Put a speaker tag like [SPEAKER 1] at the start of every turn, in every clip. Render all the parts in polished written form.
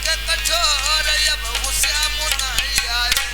[SPEAKER 1] के कठोर अब श्याम नहीं आए।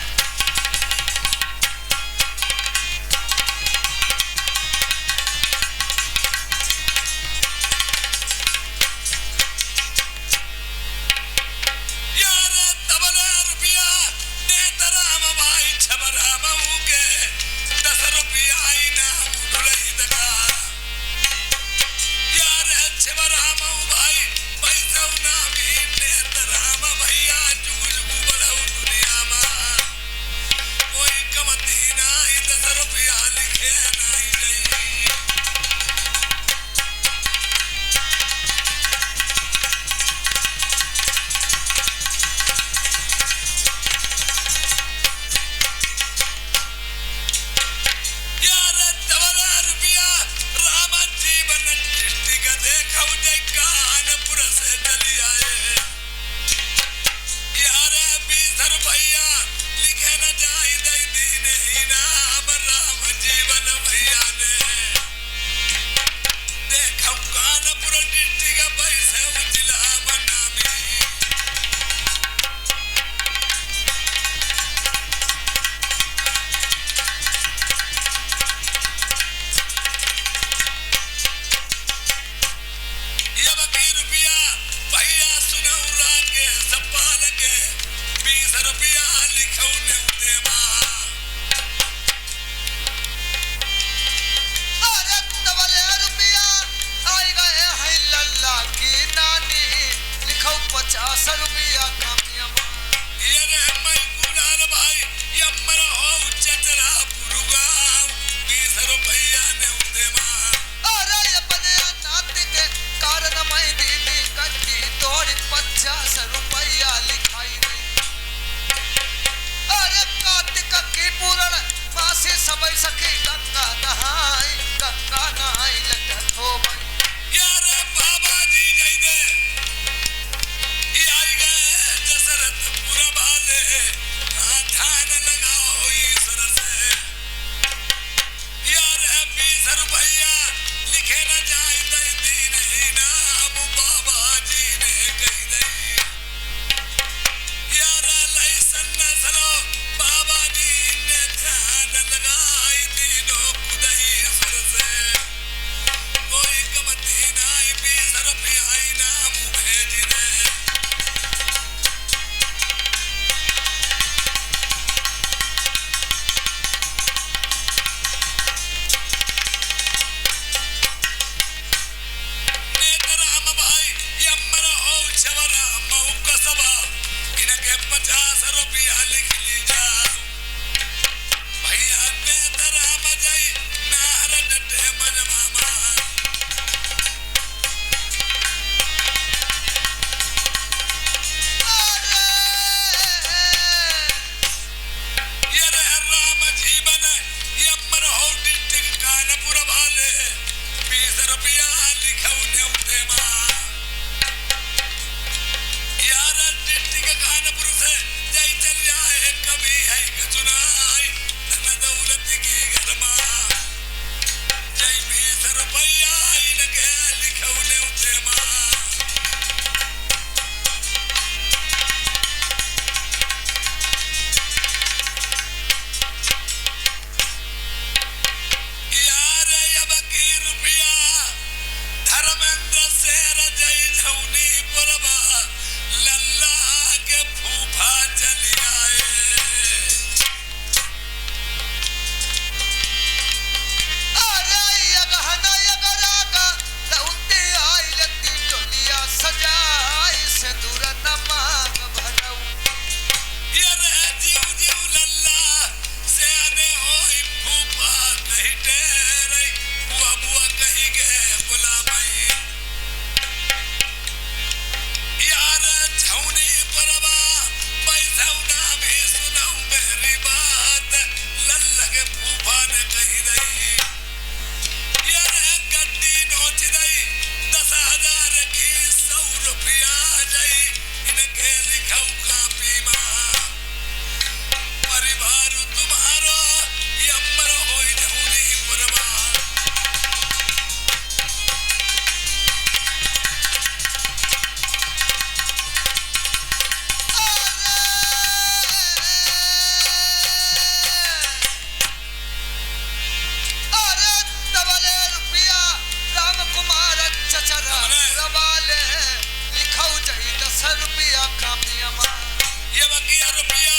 [SPEAKER 2] ये बकिया रुपया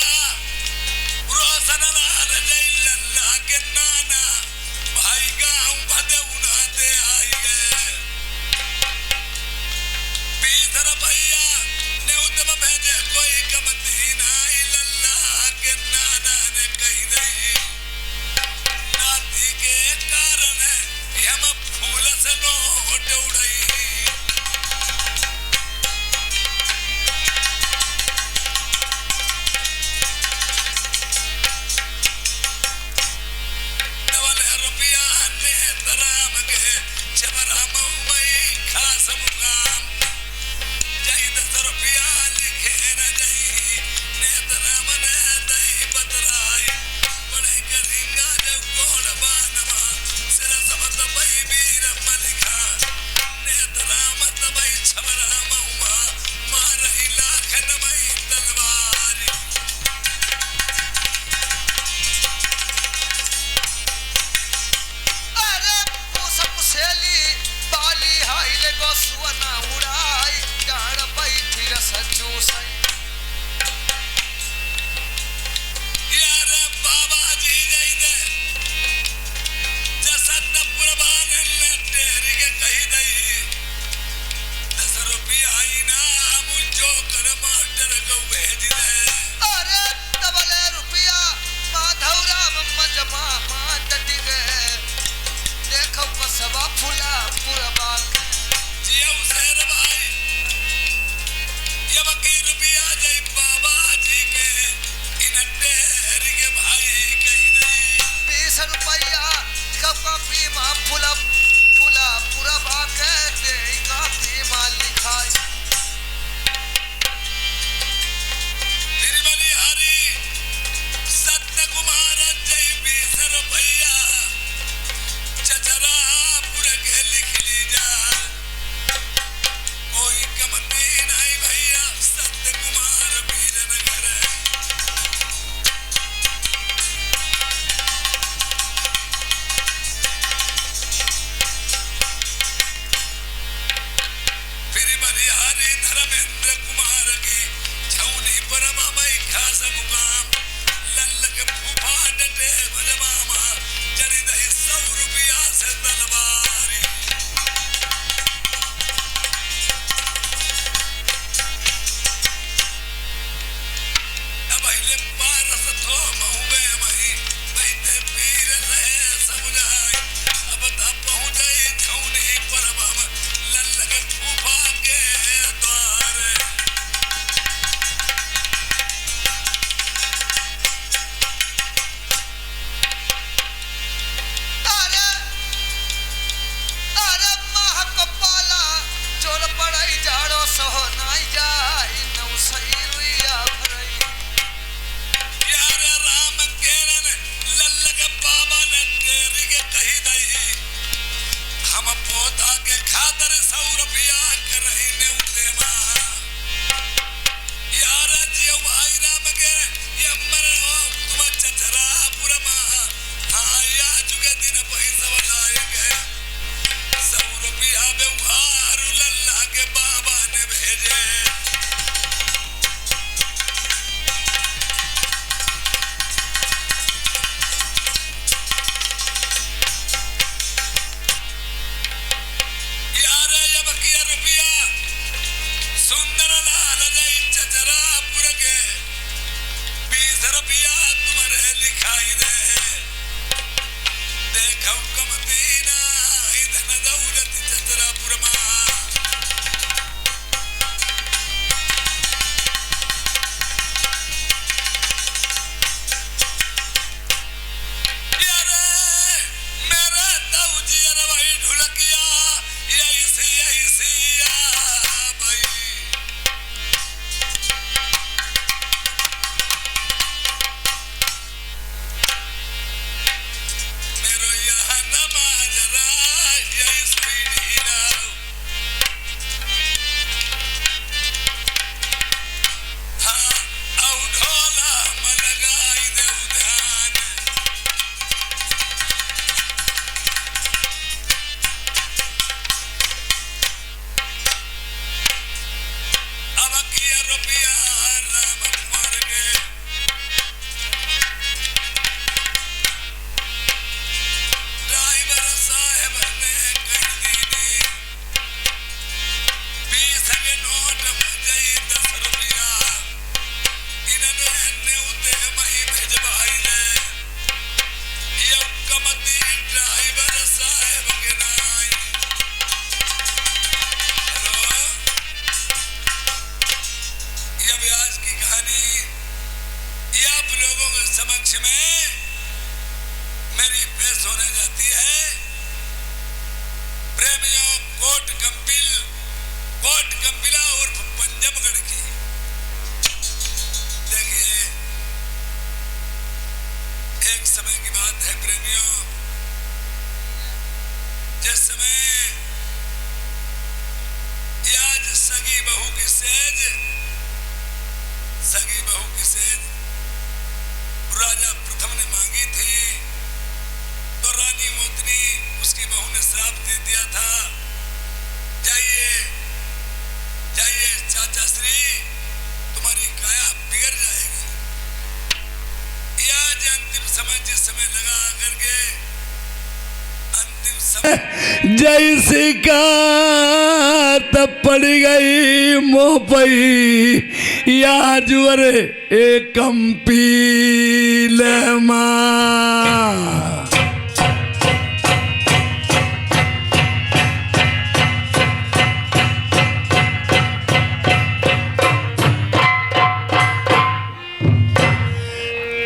[SPEAKER 2] रोसना रजैल्ला के नाना भाई गाँव भदौना दे आई गए पीथर भैया ने उतम भेजे कोई कमती नाई लल्ला के नाना ने कही दई नाती के कारण हम फूल से नोट उड़ई समक्ष में मेरी पेश होने जाती है। प्रेमियों कोट कंपिला उर्फ पंजबगढ़ की। देखिए एक समय की बात है प्रेमियों, जिस समय आज सगी बहू की सेज राजा प्रथम ने मांगी थी, तो रानी मोतनी उसकी बहू ने श्राप दे दिया था, जाइए जाइए चाचा श्री, तुम्हारी काया बिगड़ जाएगी। यह आज अंतिम समय जिस समय लगा करके अंतिम समय
[SPEAKER 3] जैसी का तब पड़ गई मोह पई या जुअर कंपील मां।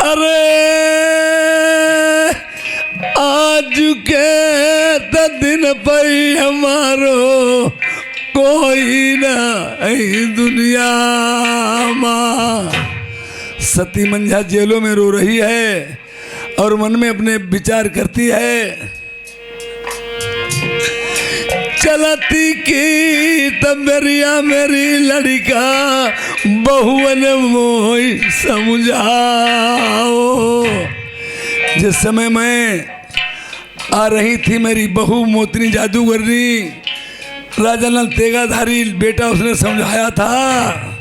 [SPEAKER 3] अरे आज के दिन पई हमारो कोई ना दुनिया मां। सती मंझा जेलों में रो रही है और मन में अपने विचार करती है, चलती की तब मेरी लड़का बहुवन मोह समझाओ। जिस समय मैं आ रही थी मेरी बहू मोतनी जादूगरनी, राजा नल तेगाधारी बेटा उसने समझाया था,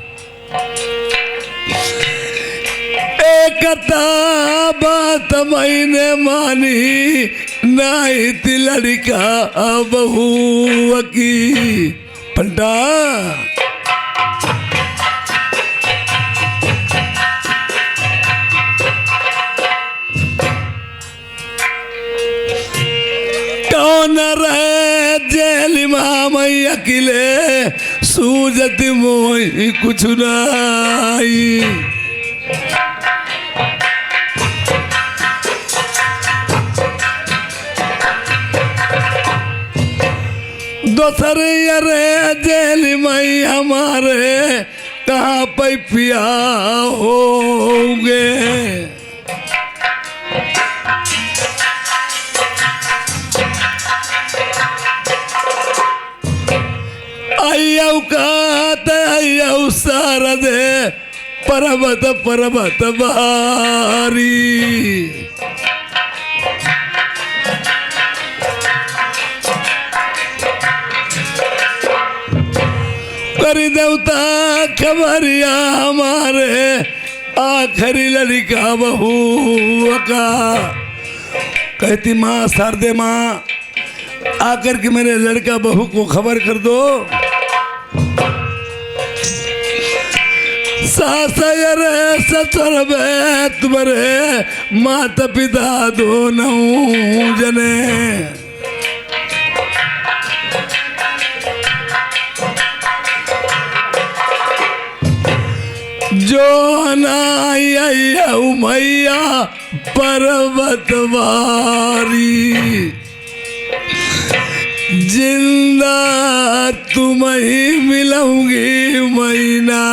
[SPEAKER 3] एक बात मैंने मानी नहीं थी लड़का बहू की पंडा। कौन रहे जेल मैं अकेले सूझत मोई कुछ नहीं। दोसर अरे जेल में हमारे कहाँ पे पिया होगे। अय्यौ सारदे पर्वत बारी। कर देवता खबरिया हमारे आखिरी लड़का बहू का। कहती माँ शारदे माँ आकर के मेरे लड़का बहू को खबर कर दो। सासयर ससुर तुम्हारे माता पिता दोनों जने। जो नायऊ मैया पर्वतवारी जिंदा तुम्हें मिलूंगी मैना।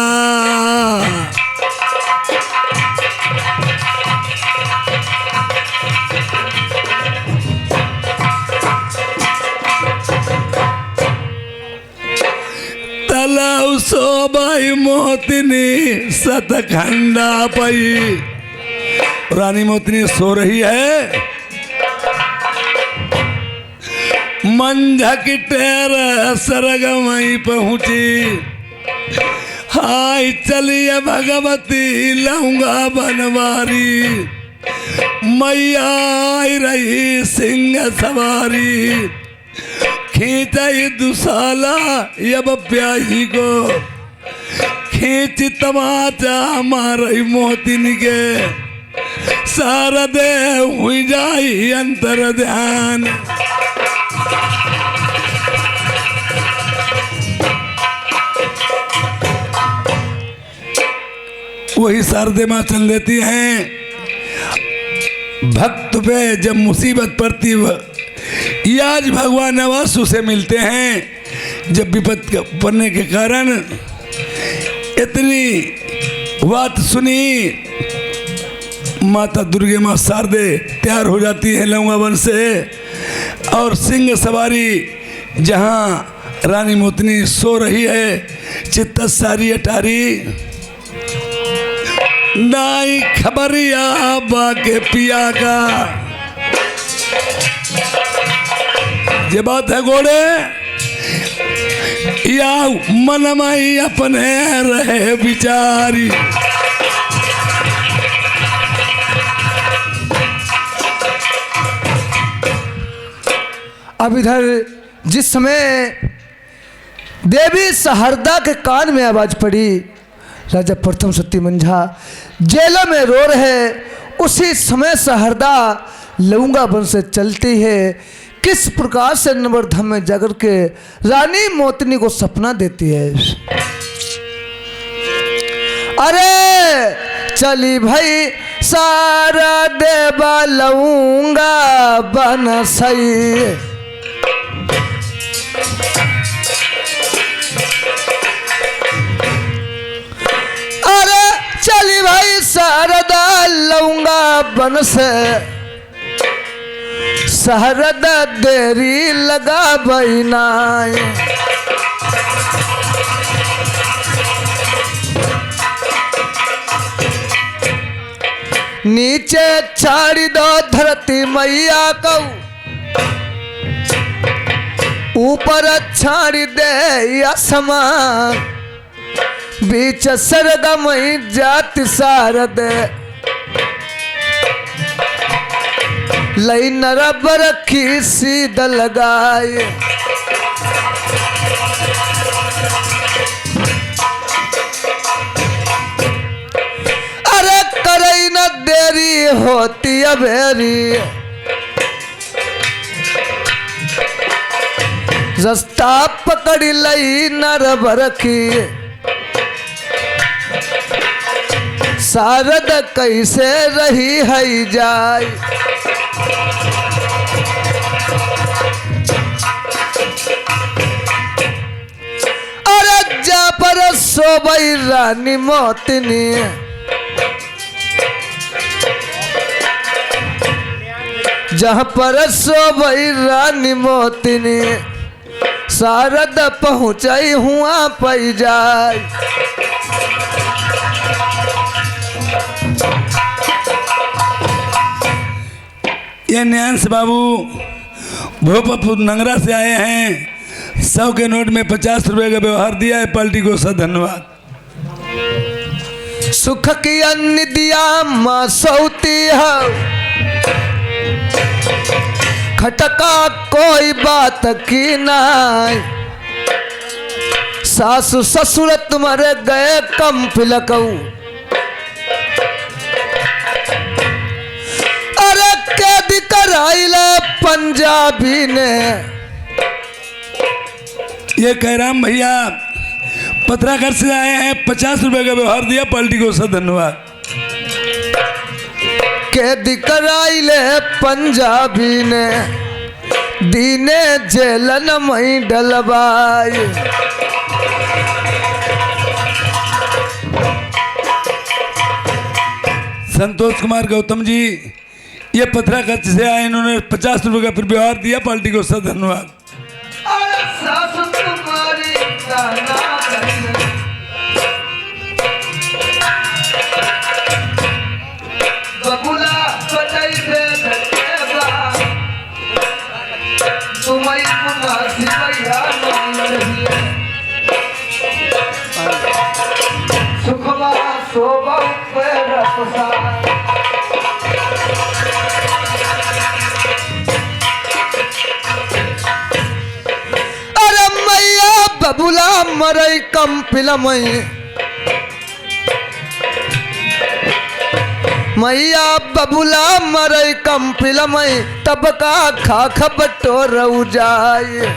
[SPEAKER 3] तलाव सोबाई मोतनी सतखंडा पई। रानी मोतनी सो रही है, मंझक टेर सरगमई पहुंची। हाय चलिए भगवती लहंगा बनवारी। मैया आई रही सिंह सवारी। खींचाई दुसाला यब प्याही को। खींच तमाचा मारई मोतिन के। सारा दे हुई जाई अंतर ध्यान। वही शारदे माँ चल देती हैं। भक्त पे जब मुसीबत पड़ती ये आज भगवान नवाज उसे मिलते हैं। जब विपद पड़ने के कारण इतनी बात सुनी, माता दुर्गे माँ शारदे तैयार हो जाती है लौंगा वन से, और सिंह सवारी जहाँ रानी मोतनी सो रही है, चित्त सारी अटारी नाई खबरिया बाके पिया का। ये बात है घोड़े या मन माई अपने रहे बिचारी।
[SPEAKER 4] अब इधर जिस समय देवी सहरदा के कान में आवाज पड़ी, राजा प्रथम सती मंझा जेलों में रो रहे, उसी समय सहरदा लौंगा वन से चलती है। किस प्रकार से नवरधम में जाकर के रानी मोतनी को सपना देती है। अरे चली भाई सारा देवा लौंगा बन सही, अरे चली भाई शारदा लौंगा बन से, शारदा देरी लगा बैनाई। नीचे छाड़ी दो धरती मैया को, ऊपर छाड़ी दे आसमान, बीच सरगमई जाति शारद, लई नरब रखी सीध लगाए। अरे करई न देरी होती अबेरी, रास्ता पकड़ लई नरब रखी, शारद कैसे रही है जाय। अरे जा पर सोबई रानी मोतनी, जहाँ पर सोबई रानी मोतनी, शारद पहुँचाई हुआ पै जाय।
[SPEAKER 3] ये न्यांस बाबू भोपापुर नंगरा से आए हैं। 100 के नोट में 50 रुपए का व्यवहार दिया है, पार्टी को सब धन्यवाद।
[SPEAKER 4] सुख की अन्न दिया माँ सौती है, खटका कोई बात की नाई, सासु ससुर तुम्हारे गए कम फिलकऊ। अरे कैद कराइले पंजाबी ने,
[SPEAKER 3] ये कैराम भैया पत्राघर से आए हैं, 50 रुपए का व्यवहार दिया, पार्टी को सब धन्यवाद।
[SPEAKER 4] कैद कराइले पंजाबी ने, दीने जेलन मई डलवाई।
[SPEAKER 3] संतोष कुमार गौतम जी ये पत्राघर से आए, इन्होंने 50 रुपए का फिर व्यवहार दिया, पार्टी को सब धन्यवाद।
[SPEAKER 4] सुखवा शोभा अरे मैया बबुला मरई कम पिलमई, मैया बबुला मरई कम पिलमई, तब का खा खबटो रऊ जाए।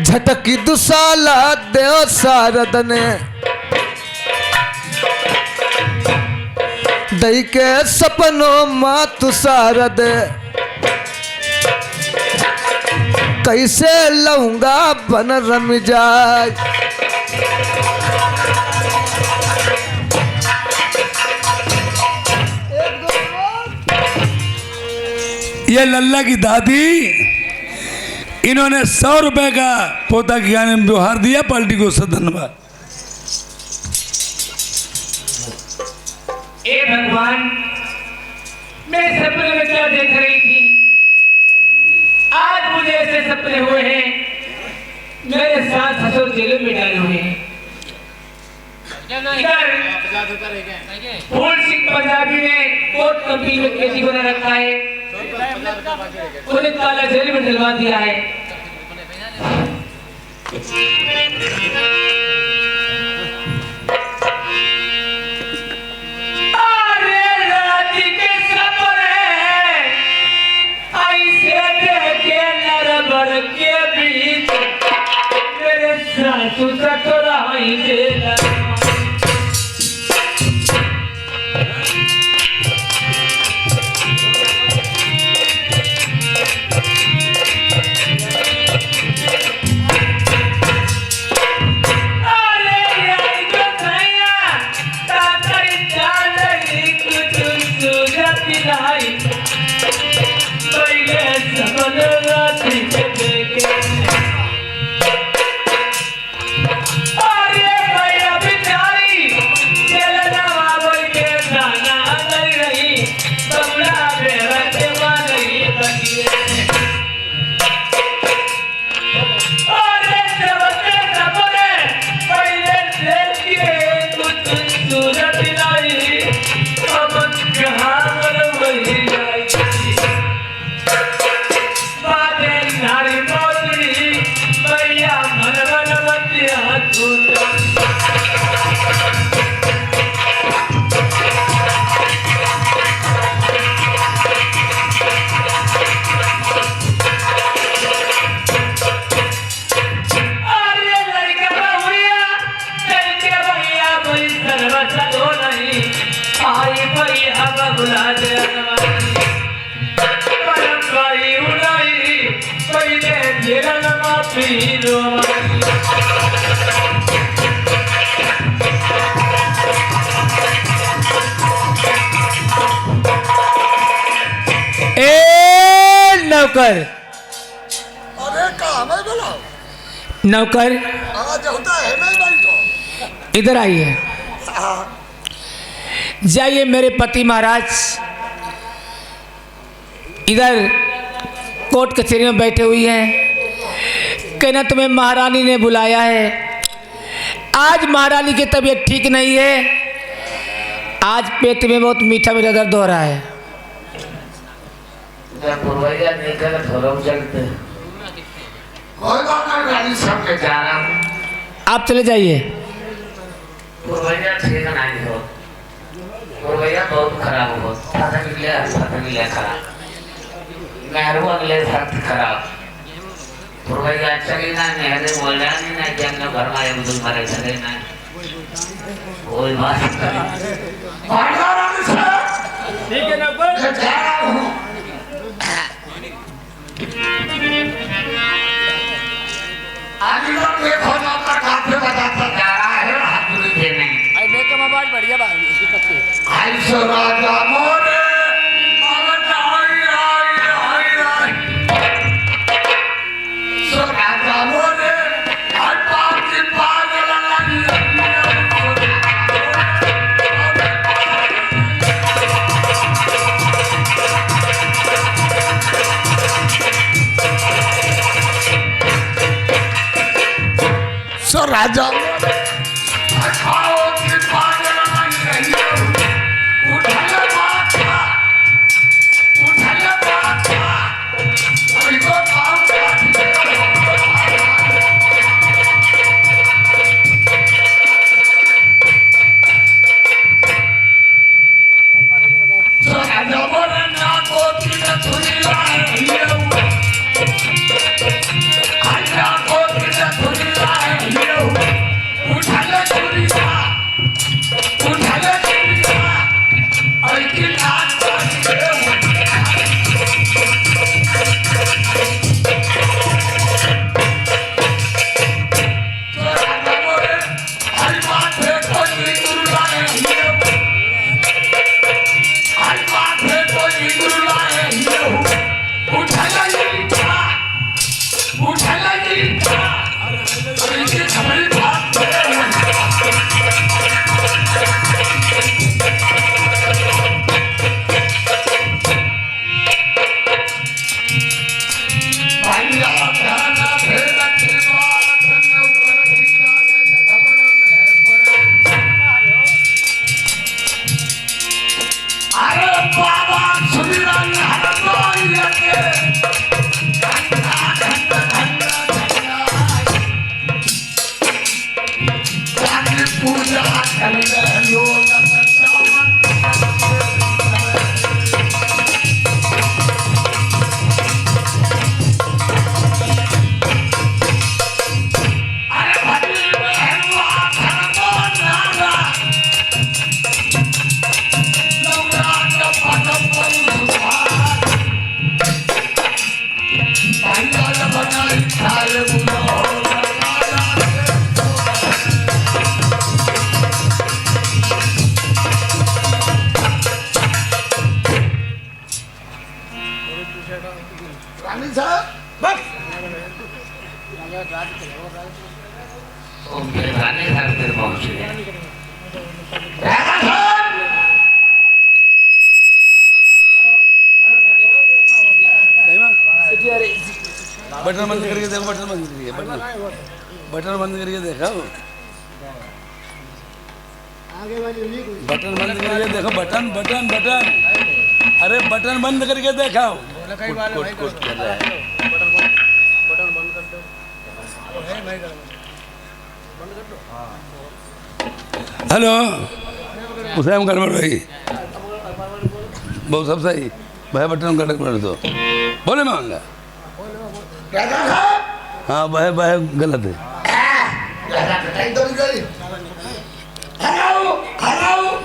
[SPEAKER 4] झटकी दुसाला देव शारद ने, दई के सपनों मात सारद कैसे लऊंगा बन रम जाए।
[SPEAKER 3] ये लल्ला की दादी, इन्होंने 100 रुपए का पोता के गाने में व्यवहार दिया। पार्टी को सब धन्यवाद।
[SPEAKER 5] ए भगवान, मैं सपने में क्या देख रही थी? आज मुझे ऐसे सपने हुए हैं, मेरे साथ ससुर जेल में डाले हुए हैं। फूल सिंह पंजाबी ने कोर्ट कंपनी में कैदी बना रखा है, उन्हें काला जेल में डलवा दिया है। सासू ससुरा ही जेला
[SPEAKER 4] नौकर,
[SPEAKER 2] अरे कहाँ में बुलाओ?
[SPEAKER 4] नौकर
[SPEAKER 2] आज होता है नहीं बैठो।
[SPEAKER 4] इधर आइए। जाइए मेरे पति महाराज इधर कोर्ट कचहरी में बैठे हुई हैं। कहना तुम्हें महारानी ने बुलाया है। आज महारानी की तबीयत ठीक नहीं है। आज पेट में बहुत मीठा मीठा दर्द हो रहा है। आप चले जाइए।
[SPEAKER 5] बहुत खराब हो खराब मेहरू अगले सख्त खराब चली ना मेहरे बोल रहा नहीं ना कि हमने घर में आए बुजुर्ग मरे चले ना कोई बात
[SPEAKER 2] ठीक है ना आज लोग देखो ना अपना काफे बजाता जा रहा है हाथुरी देने।
[SPEAKER 5] आई मैं कम आवाज बढ़िया बात इसकी पक्की
[SPEAKER 2] आई सो राजा मोरे राजा
[SPEAKER 3] बटन बंद करके देखो, बटन बंद करके, बटन बंद करके देखो, बटन बंद करके देखो, बटन बटन बटन, अरे बटन बंद करके देखो। हेलो उसे गड़बड़ भाई बहुत सब सही भाई, बटन कटक पड़ दो बोले मांगा। हाँ भाई भाई गलत है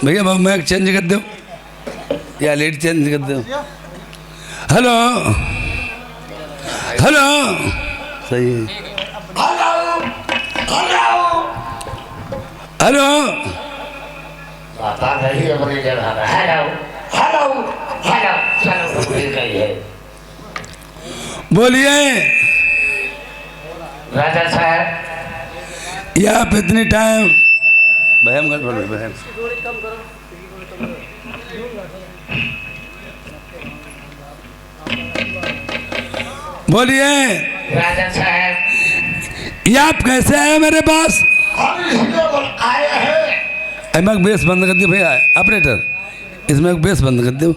[SPEAKER 3] भैया, मैं चेंज कर दो या लेट चेंज कर दो। हेलो हेलो सही है। हेलो
[SPEAKER 5] पता नहीं अपनी जगह। हेलो हेलो हेलो चलो भूल गई है।
[SPEAKER 3] बोलिए
[SPEAKER 5] राजा साहब,
[SPEAKER 3] या आप इतनी टाइम बहम कर बोलो बहम। बोलिए
[SPEAKER 5] राजा साहब,
[SPEAKER 3] ये आप कैसे आए मेरे पास?
[SPEAKER 5] आए हैं।
[SPEAKER 3] मैं बेस बंद कर दियो भैया, ऑपरेटर इसमें बेस बंद कर दो।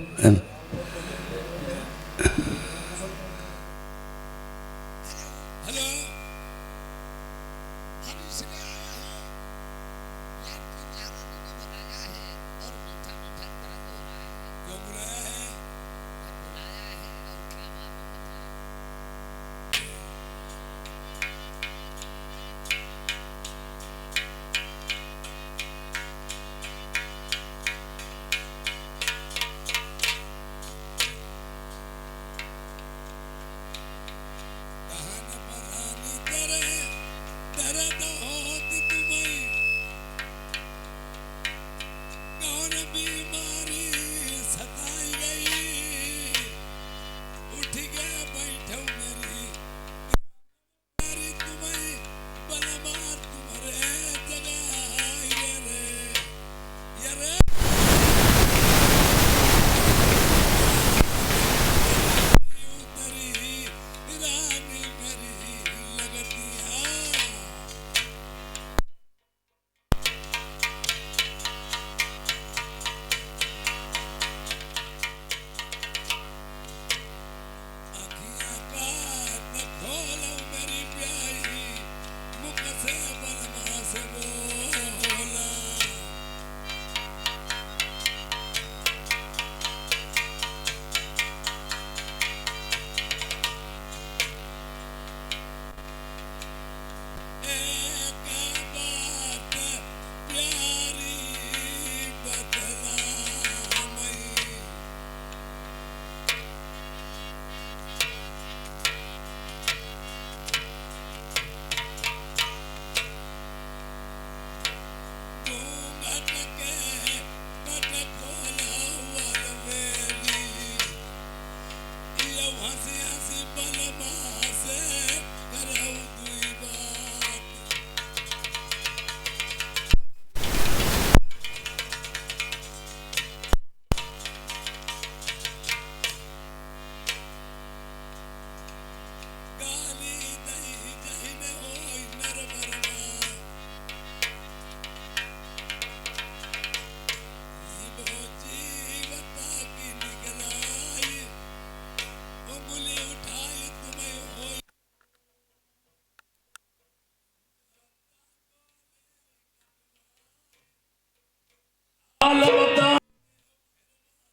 [SPEAKER 3] बता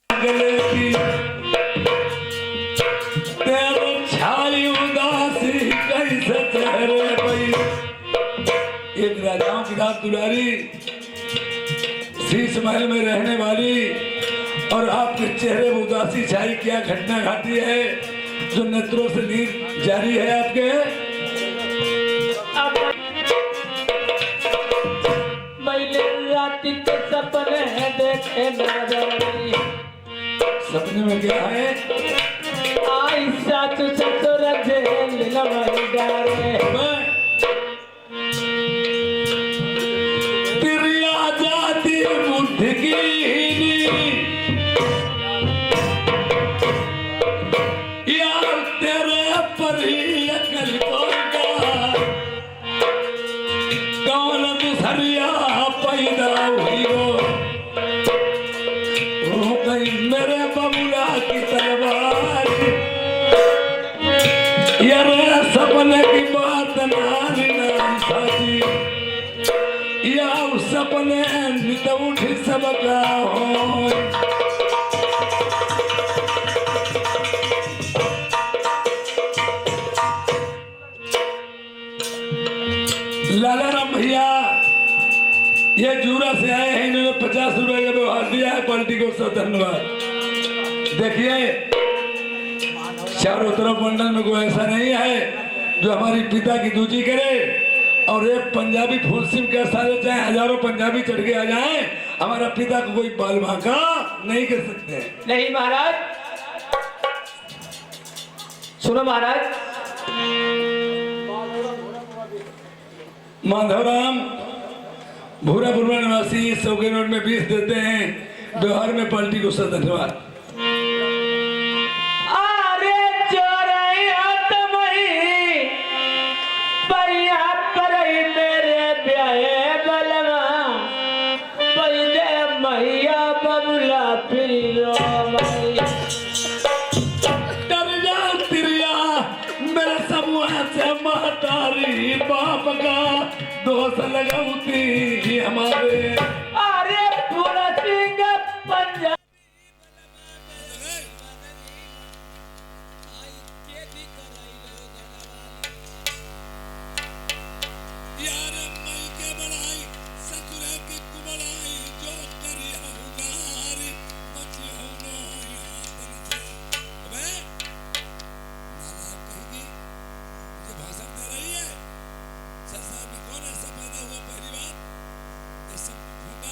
[SPEAKER 3] गले की तेरे छाई उदासी कैसे चेहरे पई। एक राजाओं की रात दुलारी शीश महल में रहने वाली और आपके चेहरे में उदासी छाई, क्या घटना घटी है जो नेत्रों से नीर जारी है आपके?
[SPEAKER 6] के सपने देखे नजर,
[SPEAKER 3] सपने में क्या है?
[SPEAKER 6] आई सासु ससुर जेल लमई डारे,
[SPEAKER 3] तिरिया जाती मुट्ठी की यार तेरे पर ही अकल कोगा, कौन दुसरिया पैदा हुई हो गई मेरे बबुला की तलवार। यार सपने की बात नानी नाम साथी, या उस सपने नित उठी सबका हो। लाला राम भैया ये जूरा से आए हैं, इन्होंने 50 रुपए का व्यवहार दिया है, पार्टी को सब धन्यवाद। देखिए चारों तरफ मंडल में कोई ऐसा नहीं है जो हमारी पिता की दूजी करे और एक पंजाबी फुल सिम के साथ चाहे हजारों पंजाबी चढ़ के आ जाए, हमारा पिता को कोई बाल भाका नहीं कर सकते।
[SPEAKER 6] नहीं महाराज, सुनो महाराज,
[SPEAKER 3] माधवराम भूरापुरवा निवासी सौगे रोड में 20 देते हैं, व्यवहार में पार्टी को सब धन्यवाद।
[SPEAKER 6] अरे चोरैया तमही पैया परई मेरे ब्याहे बलवा, पैदे मैया बबुला फिर मई।
[SPEAKER 3] डर जा तिरिया मेरे समूह से महतारी बाप का दोष लगाऊती हमारे।
[SPEAKER 6] अरे पूरा सिंह पंजाब
[SPEAKER 2] यार मई के बढ़ाई ससुरे की कुबड़ाई, जो करी हउनारी बची हउनो यातन से। अबे नालायक कहेगी मुझे भाषण दे रही है। संसार में कौन ऐसा पैदा हुआ, पहली बात ये सब फूटा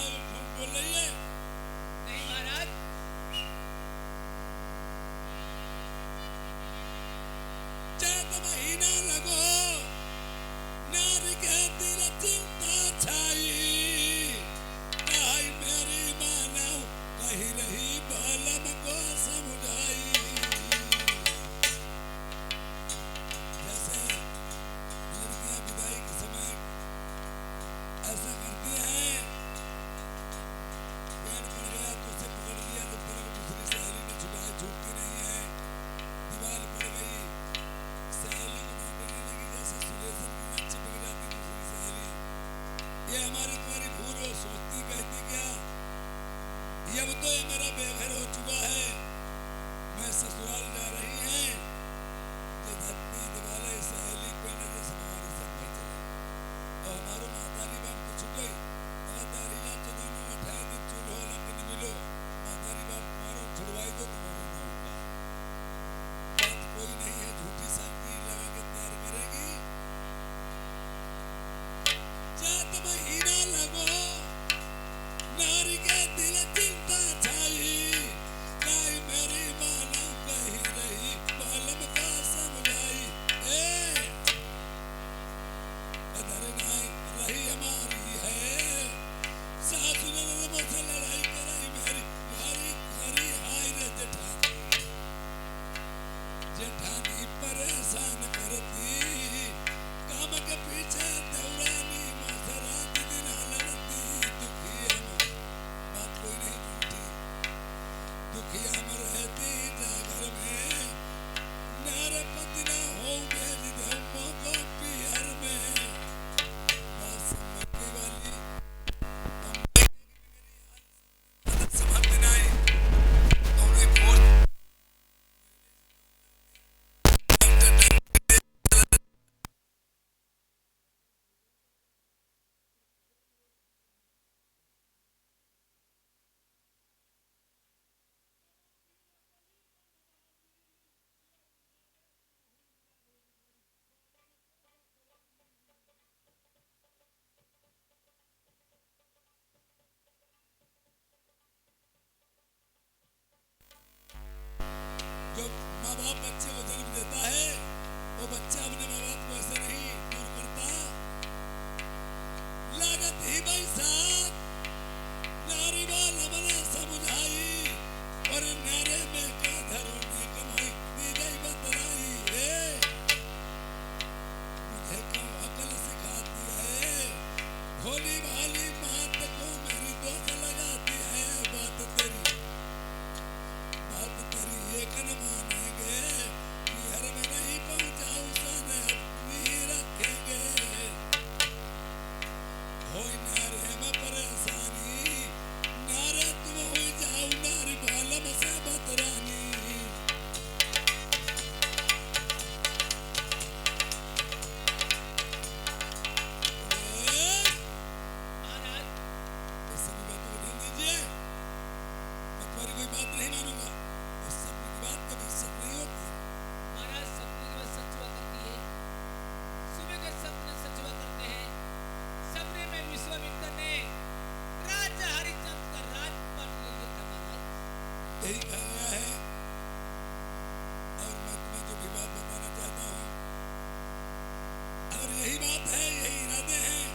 [SPEAKER 2] और यही बात है, यही इरादे हैं।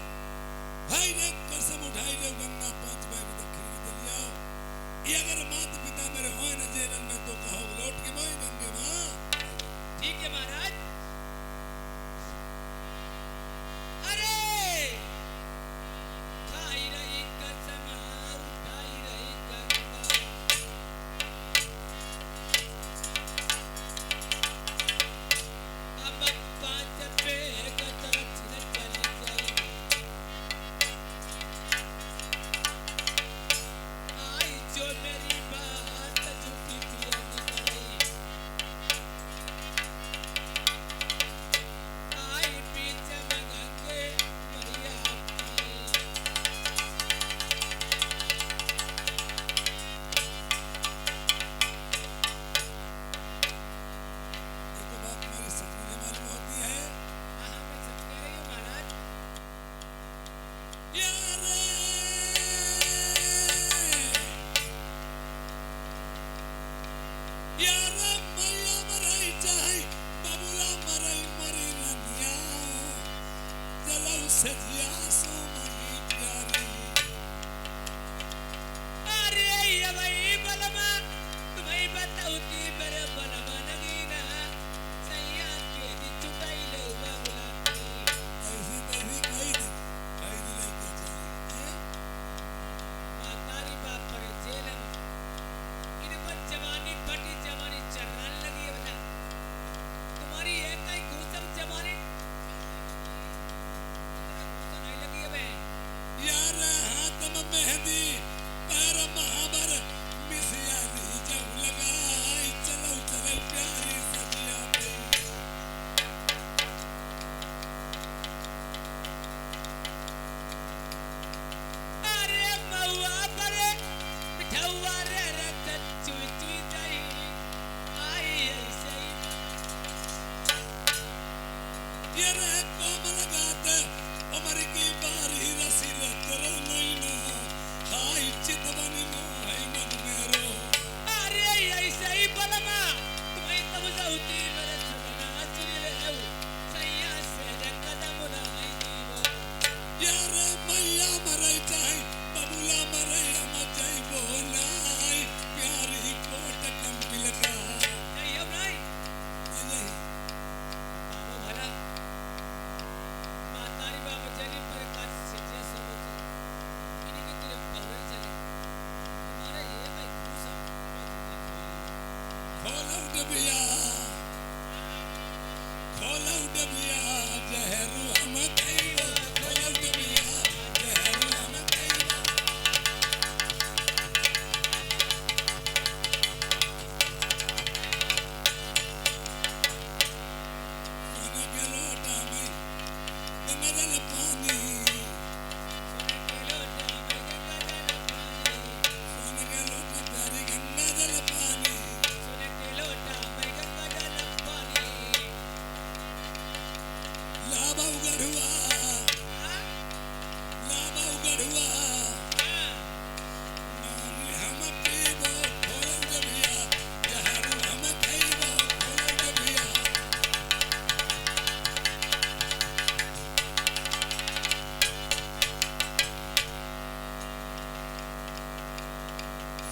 [SPEAKER 2] भाई ने कसम उठाई ले गंगा 5 बैग दक्षिण के दिल जाओ। ये अगर माता पिता मेरे होए न जेलन में तो कहो लौट के मोई गंगे माँ।
[SPEAKER 6] ठीक है महाराज। अरे खाई रही कसम उठाई रही गंगा, अब 5 बैग दक्षिण चली गई, आई जो मेरी बात झूठी थी निकली, आई बीच में गंगे मैया आई।
[SPEAKER 2] ये तो बात मेरे सपने में मालूम होती है।
[SPEAKER 6] हाँ मैं सब कह रही हूँ महाराज।
[SPEAKER 2] यार यार मैया मराई चाहे बबुला मराई मरी रनिया, जलाऊ से जिया सो मई प्यारी।
[SPEAKER 6] अरे ये भाई बलमा तुम्हें बताऊती मेरे बलमा नगीना, सैया के दी चुटाई ले बबुला
[SPEAKER 2] ऐसी तैसी कही दी लेके चली।
[SPEAKER 6] मातारी बाप पर जेल में इनको जवानी फटी, जवानी चढ़ने लगी है बता। तुम्हारी एक ही घूसम जवानी नहीं लगी है बे।
[SPEAKER 2] यार हाथ में मेहंदी पैर महाबर मिसियाली जब लगाई, चलो चले प्यारी सजिया पे।
[SPEAKER 6] अरे महुआ परे मिठौआ रे रत चुई चुई जाई, आई ऐसे ही
[SPEAKER 2] ये रे कोमल गाते उमर की बारी रसी ले तेरे नैना, हाय चितवनी मोह मन मेरो।
[SPEAKER 6] अरे ऐसे ही बलमा तुम्हें तब जाऊती मेरे सुनना सुनी ले सैया से रे कदम उठाई दीवो।
[SPEAKER 2] यार मैया मरई चाहे बबुला मरई हम जाई बोलाई, प्यारी कोट कंपिल का।
[SPEAKER 6] नहीं अब नहीं
[SPEAKER 2] यही
[SPEAKER 6] बाबा भला मातारी बाबा जली पर काट से जैसे होते इन्हीं के तेरे पहुंच चले तुम्हारा ये भाई घूसा
[SPEAKER 2] खोला डबिया, खोला डबिया जहरू हम कहियो, खोला डबिया जहरू हम कहियो। सोने के लोटा में गंगा जल पानी,
[SPEAKER 6] सोने के लोटा में गंगा जल पानी,
[SPEAKER 2] सोने के लोटा प्यारी गंगा जल पानी।
[SPEAKER 6] सोने के लोटा में गंगा जल पानी।
[SPEAKER 2] लाबा उगड़ुआ,
[SPEAKER 6] हाँ?
[SPEAKER 2] लाबा उगड़ुआ,
[SPEAKER 6] हाँ।
[SPEAKER 2] नानी हम पीबो खोला डबिया, जहरू हम खइबो खोला डबिया।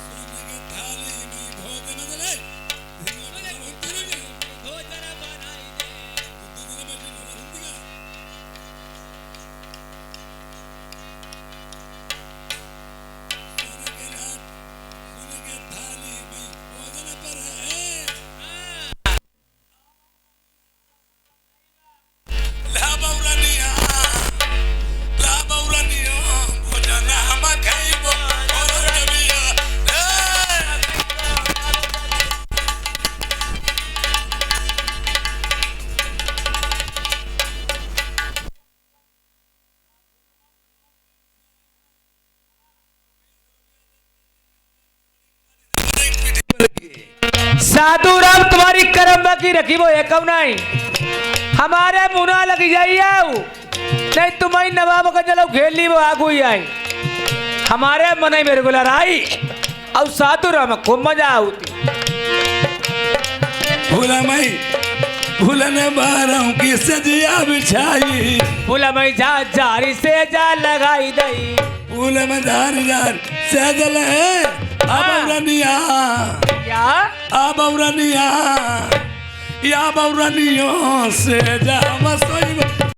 [SPEAKER 2] सोने के थाली में भोजन दले,
[SPEAKER 6] सोने की थाली में भोजन बनाई दे।
[SPEAKER 2] सोने के थाली में भोजन पर है।
[SPEAKER 6] हाँ।
[SPEAKER 2] लाबौरनिया भोजन हम खइबो खोला डबिया।
[SPEAKER 6] साधु राम तुम्हारी करम बाकी रखी वो है कब नहीं हमारे मुना लग जाइए नहीं तुम्हारी नवाब का चलो खेल ली वो आगू ही आई हमारे मन ही मेरे को लड़ाई और साधु राम खूब मजा आती
[SPEAKER 2] भूला मई
[SPEAKER 3] फूलन बारों की सजिया बिछाई
[SPEAKER 6] फूल में जा जारी से जा लगाई दई
[SPEAKER 3] फूल में धार धार सजल है अबौरनिया
[SPEAKER 6] क्या
[SPEAKER 3] अबौरनिया या बौरनियों से जा मसोई